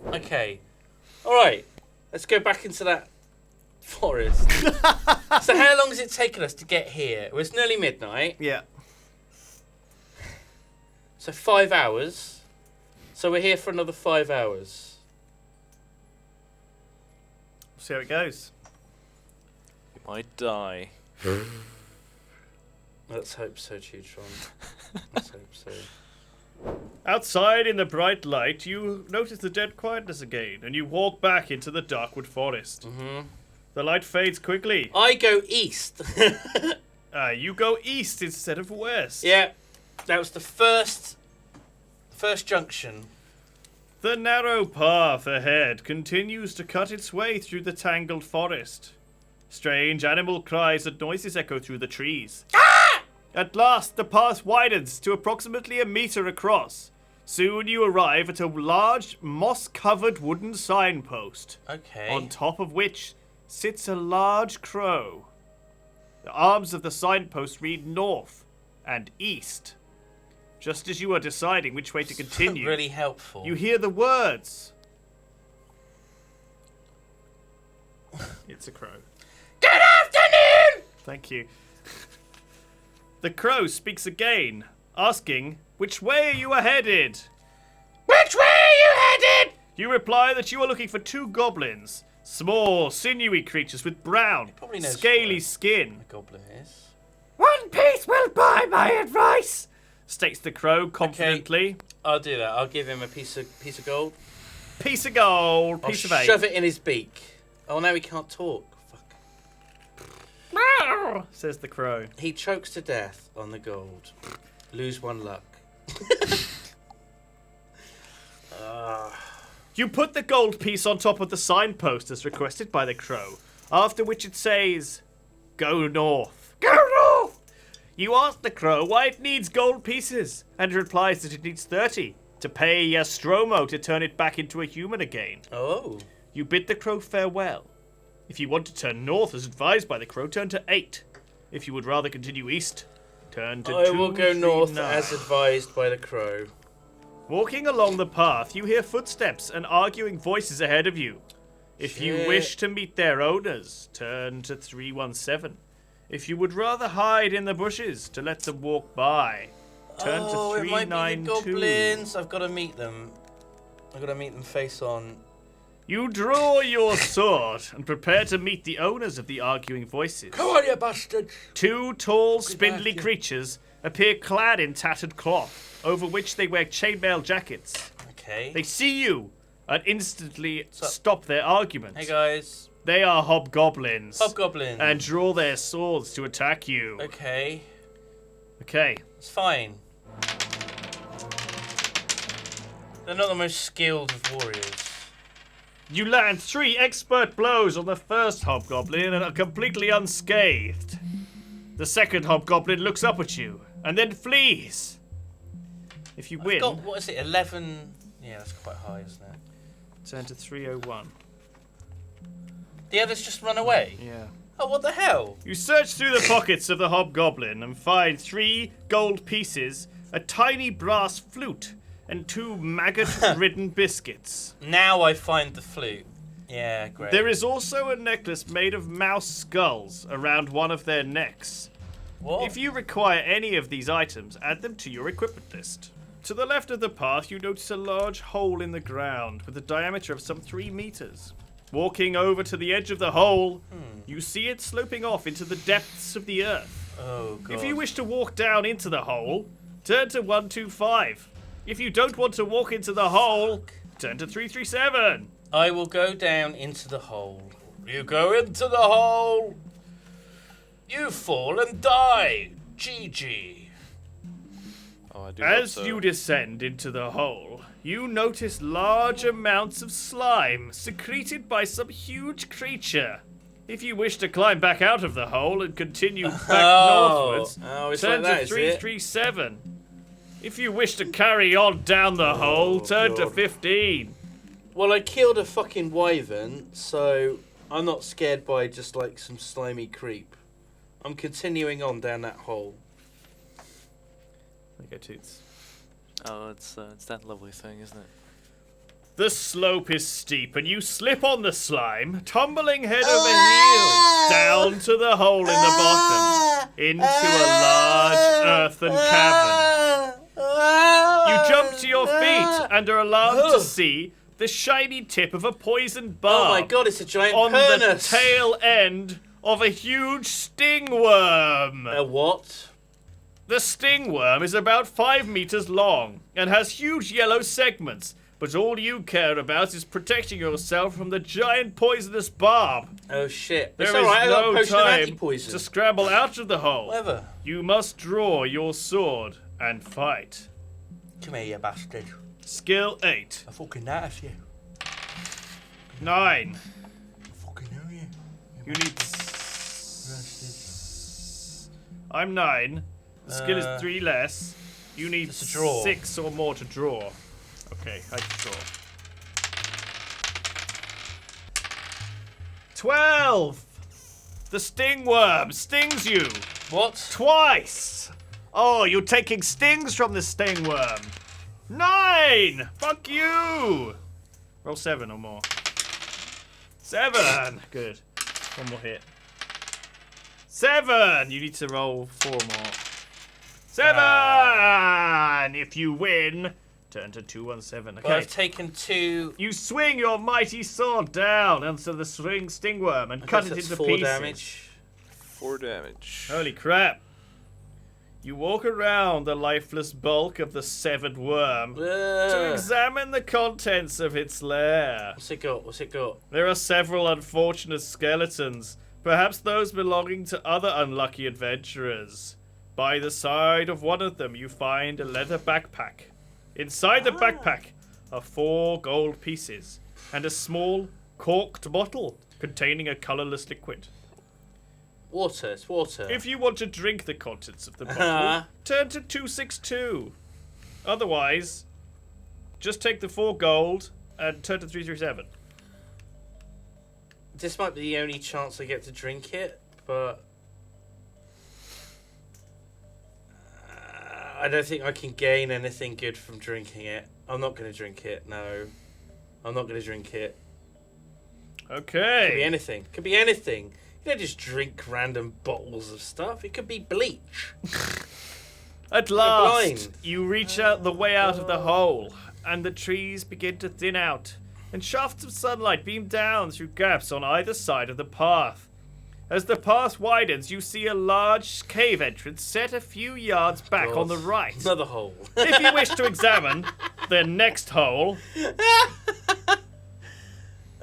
Okay. All right. Let's go back into that forest. So how long has it taken us to get here? Well, it's nearly midnight. Yeah. So 5 hours. So we're here for another 5 hours. See how it goes. You might die. Let's hope so, Chutron. Let's hope so. Outside in the bright light, you notice the dead quietness again, and you walk back into the Darkwood forest. Mm-hmm. The light fades quickly. I go east. You go east instead of west. Yeah, that was the first junction. The narrow path ahead continues to cut its way through the tangled forest. Strange animal cries and noises echo through the trees. Ah! At last, the path widens to approximately a meter across. Soon you arrive at a large, moss-covered wooden signpost. Okay. On top of which sits a large crow. The arms of the signpost read north and east. Just as you are deciding which way to continue, Really helpful. you hear the words. It's a crow. Good afternoon! Thank you. The crow speaks again, asking, which way are you headed? Which way are you headed? You reply that you are looking for two goblins, small, sinewy creatures with brown, probably knows scaly what skin. The goblin is. One piece will buy my advice, states the crow confidently. I'll do that. I'll give him a piece of gold. Piece of gold, piece of eight. Shove it in his beak. Oh, now he can't talk. Fuck. Says the crow. He chokes to death on the gold. Lose 1 luck. You put the gold piece on top of the signpost as requested by the crow, after which it says, go north. Go north! You ask the crow why it needs gold pieces, and it replies that it needs 30 to pay Yastromo to turn it back into a human again. Oh. You bid the crow farewell. If you want to turn north as advised by the crow, turn to 8. If you would rather continue east, turn to 2. I will go north 3, 9. as advised by the crow. Walking along the path, you hear footsteps and arguing voices ahead of you. If you Shit. wish to meet their owners, turn to 317. If you would rather hide in the bushes to let them walk by, turn to it might be the 392. goblins. I've got to meet them. I've got to meet them face on. You draw your sword and prepare to meet the owners of the arguing voices. Come on, you bastards! 2 tall, spindly back, yeah. creatures appear clad in tattered cloth, over which they wear chainmail jackets. Okay. They see you and instantly stop their argument. Hey guys. They are hobgoblins. Hobgoblins. And draw their swords to attack you. Okay. Okay. It's fine. They're not the most skilled of warriors. You land 3 expert blows on the first hobgoblin and are completely unscathed. The second hobgoblin looks up at you and then flees. If you win, Got, what is it, 11? Yeah, that's quite high, isn't it? turn to 301. The others just run away? Yeah. Oh, what the hell? You search through the pockets of the hobgoblin and find 3 gold pieces, a tiny brass flute, and 2 maggot-ridden biscuits. Now I find the flute. Yeah, great. There is also a necklace made of mouse skulls around one of their necks. What? If you require any of these items, add them to your equipment list. To the left of the path, you notice a large hole in the ground with a diameter of some 3 meters. Walking over to the edge of the hole, you see it sloping off into the depths of the earth. Oh, God. If you wish to walk down into the hole, turn to 125. If you don't want to walk into the hole, turn to 337. I will go down into the hole. You go into the hole. You fall and die. GG. Oh, I do hope As so. you descend into the hole, you notice large amounts of slime secreted by some huge creature. If you wish to climb back out of the hole and continue back northwards, it's turn like that, to is it? 337. If you wish to carry on down the hole, turn to God. 15. Well, I killed a fucking wyvern, so I'm not scared by just like some slimy creep. I'm continuing on down that hole. There you go, Toots. Oh, it's that lovely thing, isn't it? The slope is steep, and you slip on the slime, tumbling head over heels down to the hole in the bottom, into a large earthen cavern. You jump to your feet and are alarmed to see the shiny tip of a poisoned barb. Oh my god, it's a giant on pernus. the tail end of a huge stingworm. A what? The stingworm is about 5 meters long and has huge yellow segments, but all you care about is protecting yourself from the giant poisonous barb. Oh shit. There It's is alright, I got a no potion of time anti-poison. to scramble out of the hole. Whatever. You must draw your sword and fight. Come here, you bastard. Skill 8. I fucking knife you. 9. I fucking know you. You need... I'm 9. The skill is 3 less. You need Just a draw. 6 or more to draw. Okay, I can draw. 12! The stingworm stings you What? twice! Oh, you're taking stings from the stingworm. 9! Fuck you! Roll 7 or more. 7! Good. One more hit. 7! You need to roll 4 more. 7! If you win, turn to 217. Okay. Well, I've taken 2. You swing your mighty sword down onto the stingworm and cut it into 4 pieces. damage. 4 damage. Holy crap. You walk around the lifeless bulk of the severed worm to examine the contents of its lair. What's it got? What's it got? There are several unfortunate skeletons, perhaps those belonging to other unlucky adventurers. By the side of one of them, you find a leather backpack. Inside the backpack are 4 gold pieces and a small corked bottle containing a colorless liquid. Water. It's water. If you want to drink the contents of the bottle, turn to 262. Otherwise, just take the 4 gold and turn to 337. This might be the only chance I get to drink it, but I don't think I can gain anything good from drinking it. I'm not going to drink it. No, I'm not going to drink it. Okay. Could be anything. Could be anything. You don't just drink random bottles of stuff. It could be bleach. At blind. last, you reach out the way out of the hole, and the trees begin to thin out, and shafts of sunlight beam down through gaps on either side of the path. As the path widens, you see a large cave entrance set a few yards back God. on the right. Another hole. If you wish to examine the next hole,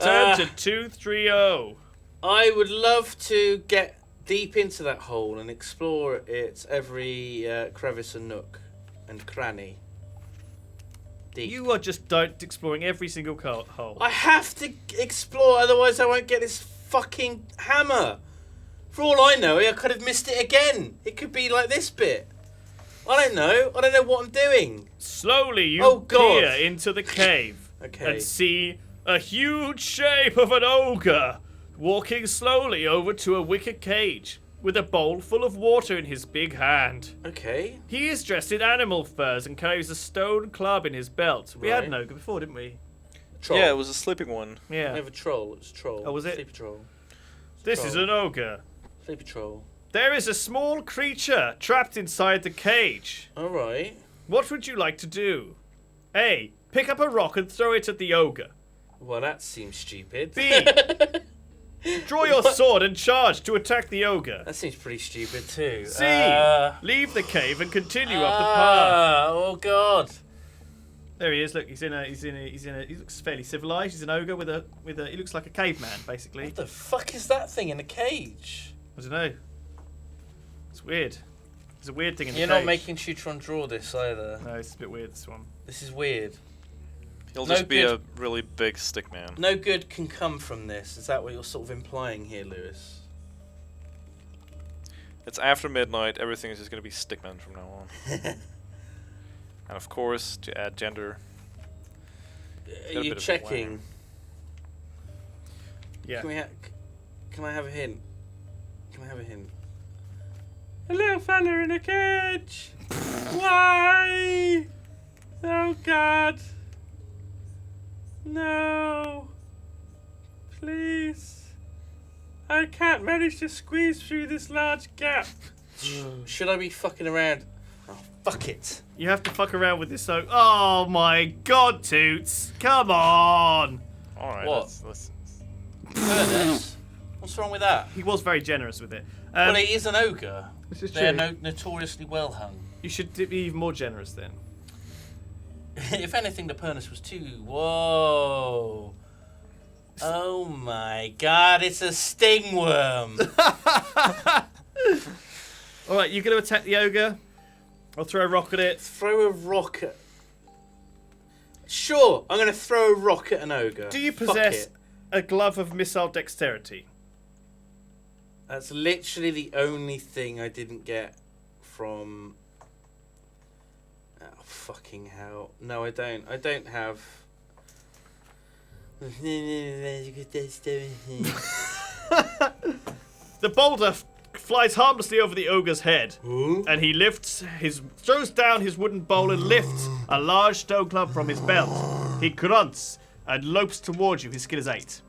turn to 230. I would love to get deep into that hole and explore its every crevice and nook and cranny. Deep. You are just exploring every single hole. I have to explore, otherwise I won't get this fucking hammer. For all I know, I could have missed it again. It could be like this bit. I don't know. I don't know what I'm doing. Slowly, you peer into the cave and see a huge shape of an ogre walking slowly over to a wicker cage with a bowl full of water in his big hand. Okay. He is dressed in animal furs and carries a stone club in his belt. We had an ogre before, didn't we? Troll. Yeah, it was a sleeping one. Yeah. I have a troll. It was a troll. Oh, was it? Sleepy troll. This is an ogre. Sleepy troll. There is a small creature trapped inside the cage. All right. What would you like to do? A. Pick up a rock and throw it at the ogre. Well, that seems stupid. B. Draw your sword and charge to attack the ogre. That seems pretty stupid too. C. Leave the cave and continue up the path. Oh God. There he is. Look, he looks fairly civilized. He's an ogre with a. He looks like a caveman, basically. What the fuck is that thing in a cage? I don't know. It's weird. It's a weird thing in the You're cage. not making Shooter draw this either. No, it's a bit weird, this one. This is weird. He'll just be a really big stick man. No good can come from this. Is that what you're sort of implying here, Lewis? It's after midnight. Everything is just going to be stickman from now on. And of course, to add gender. Are you checking? Yeah. Can I have a hint? Can I have a hint? A little fella in a cage. Why? Oh God. No. Please. I can't manage to squeeze through this large gap. Should I be fucking around? Oh, fuck it. You have to fuck around with this oak. Oh my god, Toots. Come on. Alright, What? let's Furnace? What's wrong with that? He was very generous with it. Well, he is an ogre. This is They're true. notoriously well hung. You should be even more generous then. If anything, the furnace was too. Whoa. Oh my god, it's a stingworm. Alright, you going to attack the ogre? I'll throw a rock at it. Throw a rock at. Sure, I'm going to throw a rock at an ogre. Do you Fuck possess it. a glove of missile dexterity? That's literally the only thing I didn't get from. Oh, fucking hell. No, I don't. I don't have. The boulder flies harmlessly over the ogre's head, Ooh. and he throws down his wooden bowl and lifts a large stone club from his belt. He grunts and lopes towards you. His skill is 8.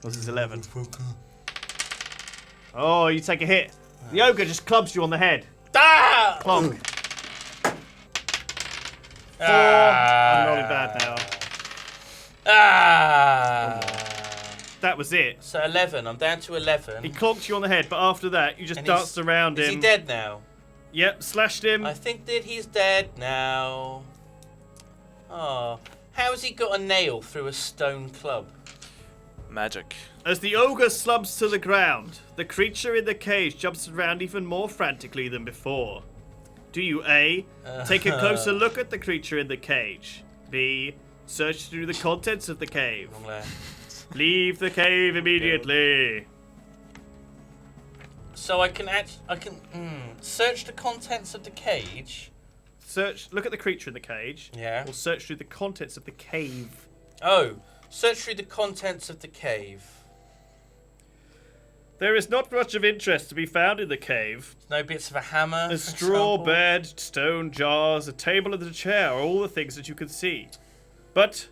This is 11. Oh, you take a hit. The ogre just clubs you on the head. Ah! Clonk. 4. Ah! I'm rolling bad now. Ah! That was it. So 11. I'm down to 11. He clonked you on the head, but after that, you just And danced around him. Is he dead now? Yep, slashed him. I think that he's dead now. Oh. How has he got a nail through a stone club? magic. As the ogre slumps to the ground, the creature in the cage jumps around even more frantically than before. Do you A. Take a closer look at the creature in the cage? B. Search through the contents of the cave? Wrong lair. Leave the cave immediately. So I can search the contents of the cage. Look at the creature in the cage. Yeah. Or search through the contents of the cave. Oh, search through the contents of the cave. There is not much of interest to be found in the cave. No bits of a hammer. A for straw example? bed, stone jars, a table and a chair are all the things that you can see. But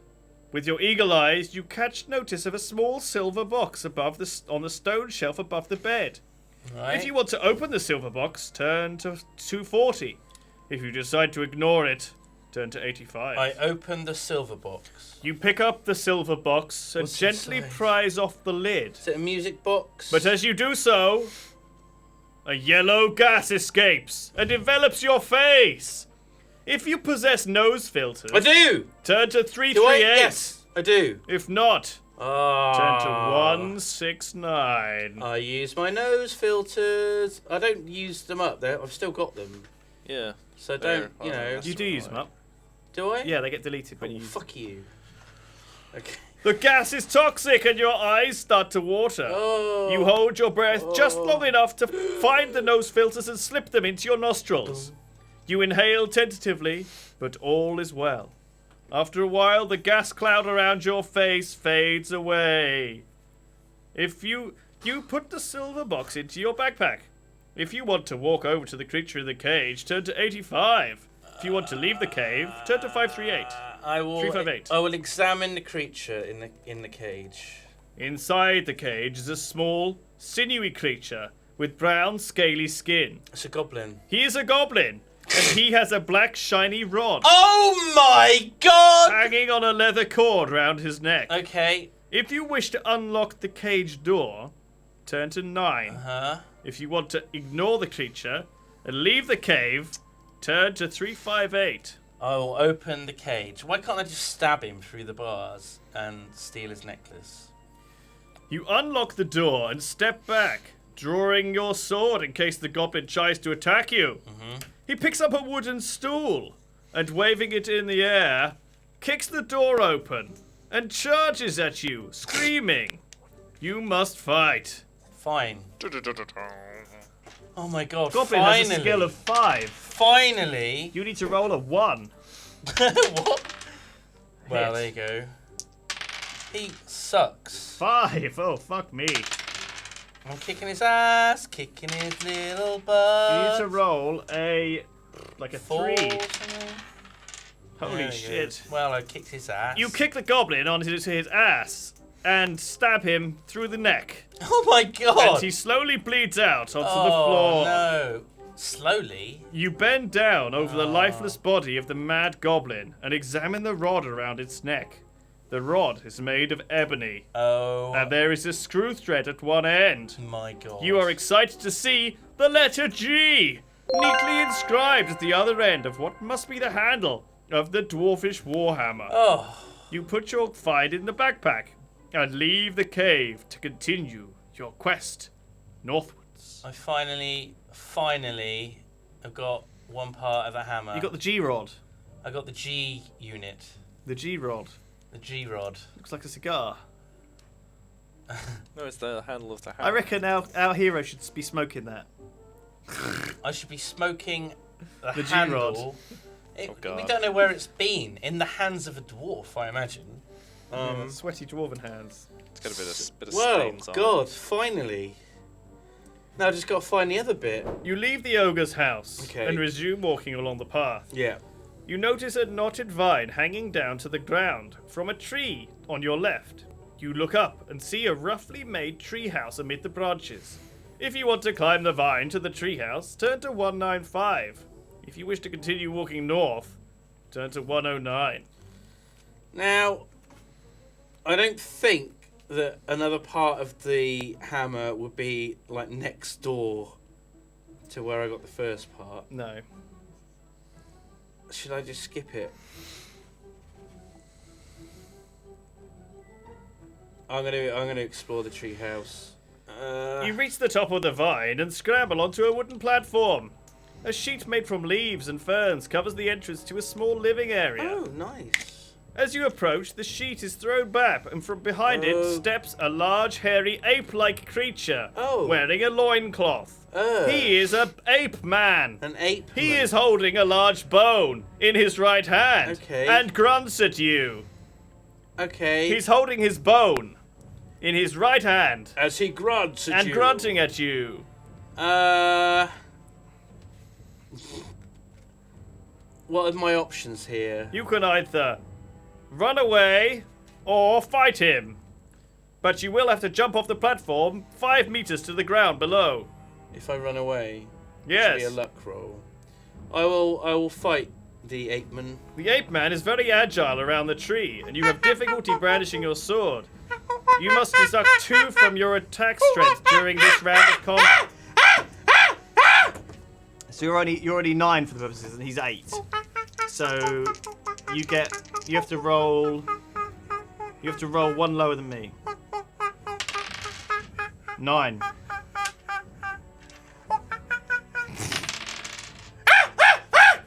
with your eagle eyes, you catch notice of a small silver box on the stone shelf above the bed. Right. If you want to open the silver box, turn to 240. If you decide to ignore it, turn to 85. I open the silver box. You pick up the silver box and What's gently inside? prise off the lid. Is it a music box? But as you do so, a yellow gas escapes and envelops your face. If you possess nose filters, I do. turn to Do I? 338. Yes, I do. If not, Ah. turn to 169. I use my nose filters. I don't use them up there. I've still got them. Yeah. So There. don't, Oh, you know. that's You do use them up. Do I? Yeah, they get deleted when Oh, you use them. fuck you. Okay. The gas is toxic and your eyes start to water. Oh. You hold your breath just long enough to find the nose filters and slip them into your nostrils. You inhale tentatively, but all is well. After a while, the gas cloud around your face fades away. If you put the silver box into your backpack. If you want to walk over to the creature in the cage, turn to 85. If you want to leave the cave, turn to 538. I will. 358. I will examine the creature in the cage. Inside the cage is a small, sinewy creature with brown, scaly skin. It's a goblin. He is a goblin, and he has a black, shiny rod Oh my god! hanging on a leather cord round his neck. Okay. If you wish to unlock the cage door, turn to 9. Huh? If you want to ignore the creature and leave the cave, turn to 358. I will open the cage. Why can't I just stab him through the bars and steal his necklace? You unlock the door and step back, drawing your sword in case the goblin tries to attack you. He picks up a wooden stool and, waving it in the air, kicks the door open and charges at you, screaming. You must fight. Fine. Oh my god, Goblin finally. has a skill of 5. Finally. You need to roll a 1. What? Well, Hit. there you go. He sucks. 5. Oh, fuck me. I'm kicking his ass, kicking his little You butt. need to roll a 4 3. or something. Holy Very shit. good. Well, I kicked his ass. You kick the goblin onto his ass and stab him through the neck. Oh my god! And he slowly bleeds out onto the Oh floor. no. Slowly? You bend down over the lifeless body of the mad goblin and examine the rod around its neck. The rod is made of ebony, Oh and there is a screw thread at one end. my god. You are excited to see the letter G, neatly inscribed at the other end of what must be the handle of the dwarfish warhammer. Oh. You put your find in the backpack and leave the cave to continue your quest northwards. I finally have got one part of a hammer. You got the G rod. I got the G unit. The G rod. The G rod. Looks like a cigar. No, it's the handle of the hammer. I reckon our hero should be smoking that. I should be smoking the The handle. G-rod. We God. don't know where it's been. In the hands of a dwarf, I imagine. Sweaty dwarven hands. It's got a bit of Whoa, stains on it. God, finally. Now I just got to find the other bit. You leave the ogre's house Okay. and resume walking along the path. Yeah. You notice a knotted vine hanging down to the ground from a tree on your left. You look up and see a roughly made treehouse amid the branches. If you want to climb the vine to the treehouse, turn to 195. If you wish to continue walking north, turn to 109. Now, I don't think that another part of the hammer would be like next door to where I got the first part. No. Should I just skip it? I'm gonna explore the treehouse. You reach the top of the vine and scramble onto a wooden platform. A sheet made from leaves and ferns covers the entrance to a small living area. Oh, nice. As you approach, the sheet is thrown back, and from behind it Oh. steps a large, hairy, ape-like creature Oh. wearing a loincloth. He is an ape man. An ape. He is holding a large bone in his right hand Okay. and grunts at you. Okay. He's holding his bone in his right hand As he grunts at and you. grunting at you. What are my options here? You can either run away or fight him. But you will have to jump off the platform 5 meters to the ground below. If I run away, Yes. should be a luck roll. I will fight the apeman. The ape man is very agile around the tree, and you have difficulty brandishing your sword. You must deduct 2 from your attack strength during this round of combat. So you're already 9 for the purposes, and he's 8. So you have to roll 1 lower than me. 9.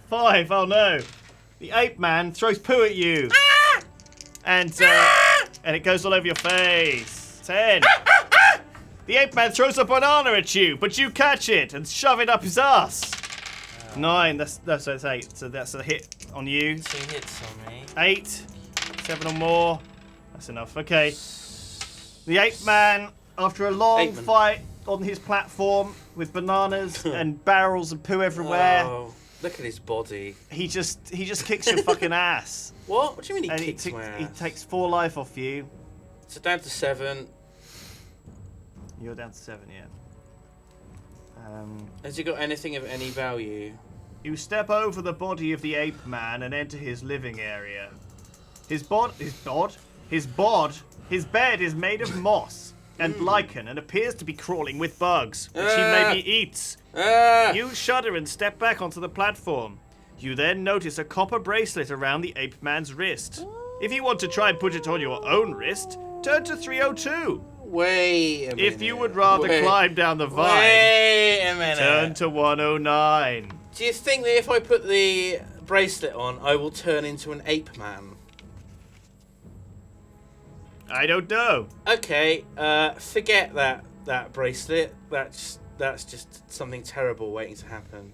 Five. Oh no! The ape man throws poo at you, and it goes all over your face. 10. The ape man throws a banana at you, but you catch it and shove it up his ass. 9. That's 8. So that's a hit on you. 2 hits on me. 8. 7 or more. That's enough. Okay. The ape man, after a long Apeman. fight on his platform with bananas and barrels of poo everywhere. Oh, look at his body. He just kicks your fucking ass. What? What do you mean he And kicks my ass? he takes 4 life off you. So down to 7. You're down to 7, yeah. Has he got anything of any value? You step over the body of the ape man and enter his living area. His bed is made of moss and lichen and appears to be crawling with bugs, which he maybe eats. You shudder and step back onto the platform. You then notice a copper bracelet around the ape man's wrist. If you want to try and put it on your own wrist, turn to 302. Wait a minute. If you would rather climb down the vine, Wait a minute. turn to 109. Do you think that if I put the bracelet on, I will turn into an ape man? I don't know. Okay, forget that bracelet. That's just something terrible waiting to happen.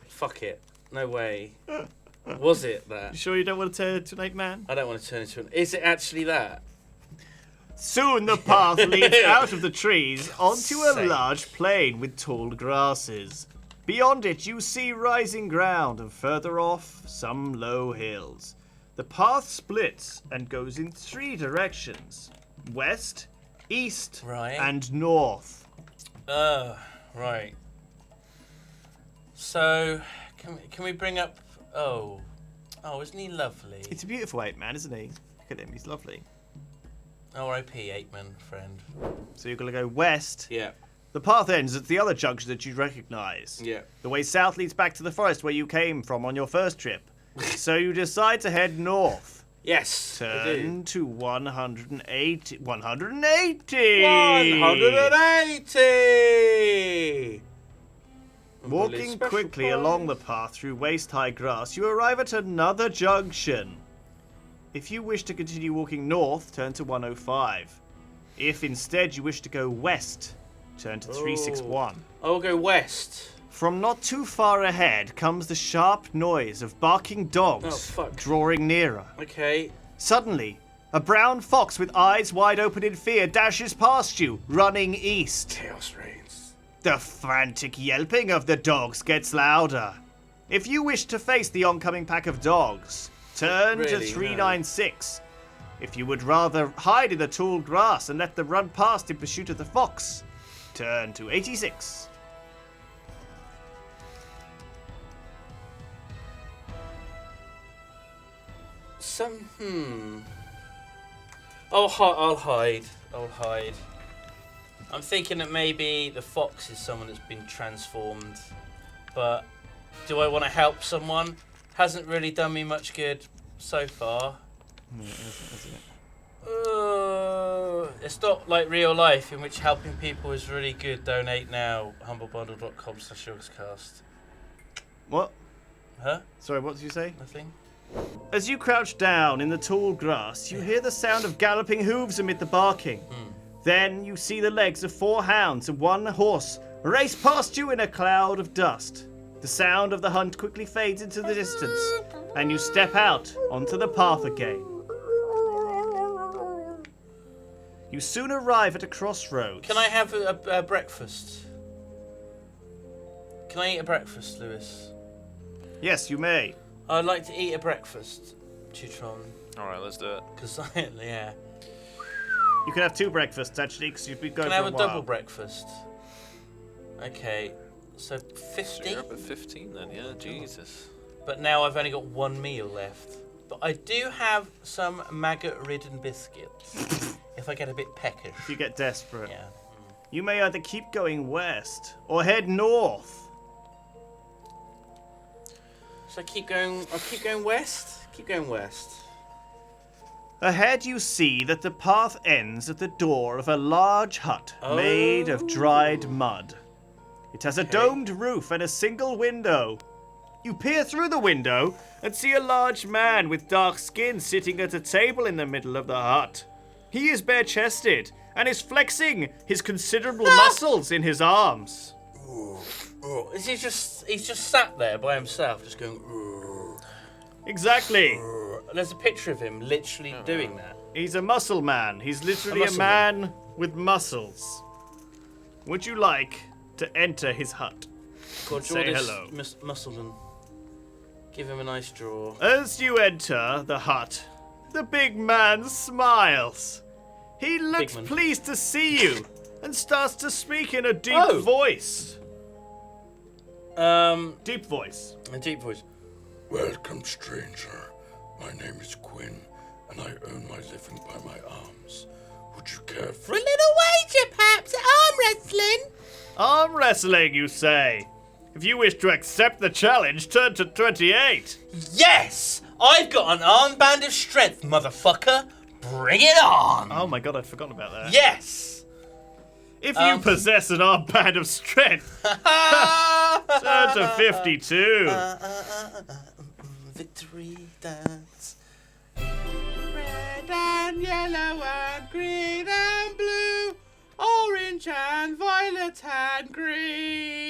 Fuck it. No way. Was it that? You sure you don't want to turn into an ape man? I don't want to turn into an... Is it actually that? Soon the path leads out of the trees onto a Sake. large plain with tall grasses. Beyond it, you see rising ground, and further off, some low hills. The path splits and goes in 3 directions. West, east, Right. and north. Right. So, can we bring up... Oh, isn't he lovely? It's a beautiful apeman, isn't he? Look at him, he's lovely. R.I.P. Apeman, friend. So you're going to go west. Yeah. The path ends at the other junction that you'd recognise. Yeah. The way south leads back to the forest where you came from on your first trip. So you decide to head north. Yes. Turn to 180. 180! Walking quickly along the path through waist-high grass, you arrive at another junction. If you wish to continue walking north, turn to 105. If instead you wish to go west, turn to 361. I will go west. From not too far ahead comes the sharp noise of barking dogs Oh, fuck. drawing nearer. Okay. Suddenly, a brown fox with eyes wide open in fear dashes past you, running east. Chaos reigns. The frantic yelping of the dogs gets louder. If you wish to face the oncoming pack of dogs, turn to Really? 396. If you would rather hide in the tall grass and let them run past in pursuit of the fox, turn to 86. I'll hide. I'm thinking that maybe the fox is someone that's been transformed, but do I want to help someone? Hasn't really done me much good so far. It's not like real life in which helping people is really good. Donate now. humblebundle.com/Yogscast. What? Huh? Sorry, what did you say? Nothing? As you crouch down in the tall grass, you hear the sound of galloping hooves amid the barking. Then you see the legs of 4 hounds and 1 horse race past you in a cloud of dust. The sound of the hunt quickly fades into the distance, and you step out onto the path again. You soon arrive at a crossroads. Can I have a breakfast? Can I eat a breakfast, Lewis? Yes, you may. I'd like to eat a breakfast, Chutron. Alright, let's do it. Because yeah. You can have 2 breakfasts, actually, because you've been going Can I for have a a while. double breakfast? Okay, so 50. So you're up at 15 then, yeah? Jesus. But now I've only got 1 meal left. But I do have some maggot-ridden biscuits. If I get a bit peckish. If you get desperate. Yeah. You may either keep going west or head north. So I'll keep going west? Keep going west. Ahead you see that the path ends at the door of a large hut made of dried mud. It has a domed roof and a single window. You peer through the window and see a large man with dark skin sitting at a table in the middle of the hut. He is bare-chested and is flexing his considerable muscles in his arms. Is he's just sat there by himself, just going. Exactly. There's a picture of him literally doing that. He's a muscle man. He's literally a muscle man with muscles. Would you like to enter his hut? God, Say draw this hello. Muscleman. Give him a nice draw. As you enter the hut, the big man smiles. He looks Bigman. pleased to see you and starts to speak in a deep voice. Deep voice. A deep voice. Welcome, stranger. My name is Quinn, and I earn my living by my arms. Would you care for For a little wager, perhaps, arm wrestling. Arm wrestling, you say? If you wish to accept the challenge, turn to 28. Yes! I've got an armband of strength, motherfucker. Bring it on! Oh my god, I'd forgotten about that. Yes! If you possess an armband of strength, turn to 52. Victory dance. Red and yellow and green and blue, orange and violet and green.